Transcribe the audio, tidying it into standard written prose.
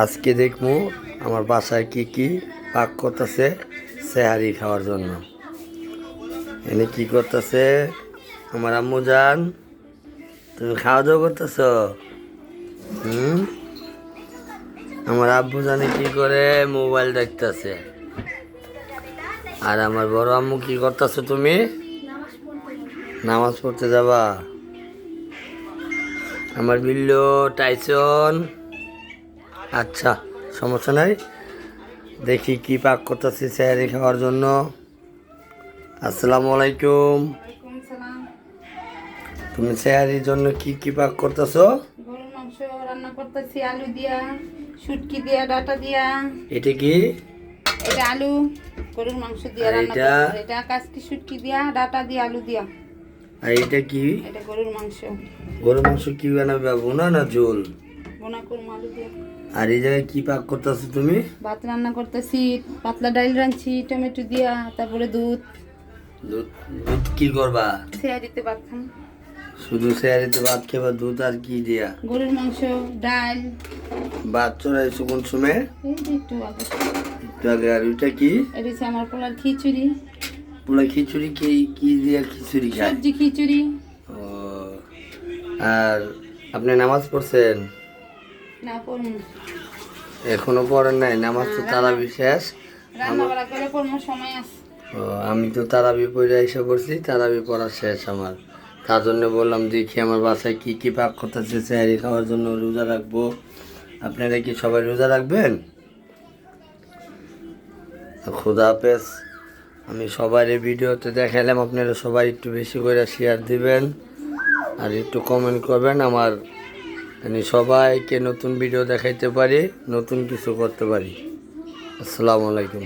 আজকে দেখবো আমার বাসায় কি কি পাক করতেছে সেহারি খাওয়ার জন্য। এনে কি করতেছে আমার আম্মু জান, তুমি খাওয়া দাওয়া করতেছ? আমার আব্বু জানে কি করে, মোবাইল দেখতেছে। আর আমার বড় আম্মু কি করতেছো? তুমি নামাজ পড়তে যাবা? আমার বিল্লো টাইসন, আচ্ছা সমস্যা নাই। দেখি কি পাক করতেছি সেহারি খাওয়ার জন্য। আসসালামু আলাইকুম। তুমি সেহারির জন্য কি কি পাক করতেছো? গরুর মাংস রান্না করতেছি, আলু দিয়া, শুটকি দিয়া, ডাটা দিয়া। এটা কি? এটা আলু গরুর মাংস দিয়া রান্না করতেছি। এটা কাসকি শুটকি দিয়া, ডাটা দিয়া, আলু দিয়া। আর এটা কি? এটা গরুর মাংস। গরুর মাংস কি বানাবে, ভুনা না ঝোল? বোনা করুম আলু দিয়া। আর এই জায়গায় কি পাক করতেছো তুমি? ভাত রান্না করতেছি, পাতলা ডাল রাঁধছি টমেটো দিয়া, তারপরে দুধ। দুধ দুধ কি করবা? সেহারিতে ভাত খাম। শুধু সেহারিতে ভাত খাবা? দুধ আর কি দিয়া? গরুর মাংস, ডাল। ভাত চড়াইছো কোন সময়? এই যে একটু আগে। একটু আগে। আর ওইটা কি? এটা হচ্ছে আমার পোলার খিচুড়ি। পোলা খিচুড়ি? কি কি দিয়া খিচুড়ি খায়? সবজি খিচুড়ি। ও, আর আপনি নামাজ পড়ছেন? না পড়মু। এখনো পড়েন নাই? নামাজ তো তারাবি শেষ। রান্না বাড়া করে পড়মু, সময় আছে। ও, আমি তো তারাবি পড়ে এসে পড়ছি, তারাবি পড়া শেষ আমার। তার জন্য বললাম দেখি আমার বাসায় কি কি পাক করতেছে সেহারি খাওয়ার জন্য। রোজা রাখবো। আপনারা কি সবাই রোজা রাখবেন? খুদা হাফেজ। আমি সবার এই ভিডিওতে দেখালাম, আপনারা সবাই একটু বেশি করে শেয়ার দিবেন আর একটু কমেন্ট করবেন। আমার আমি সবাইকে নতুন ভিডিও দেখাইতে পারি, নতুন কিছু করতে পারি। আসসালামু আলাইকুম।